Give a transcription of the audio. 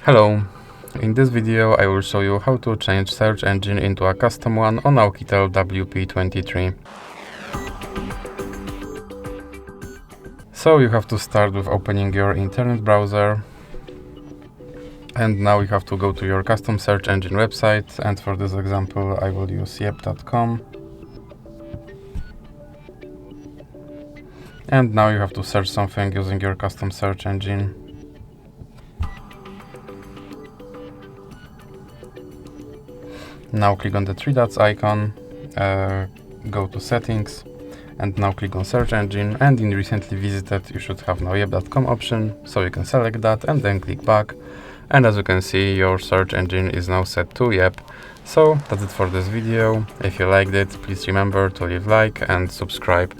Hello, in this video I will show you how to change search engine into a custom one on OUKITEL WP23. So you have to start with opening your internet browser, and now you have to go to your custom search engine website, and for this example I will use yep.com. And now you have to search something using your custom search engine. Now click on the three dots icon, go to settings, and now click on search engine, and in recently visited you should have now yep.com option, so you can select that and then click back, and as you can see your search engine is now set to Yep. So that's it for this video. If you liked it, please remember to leave like and subscribe.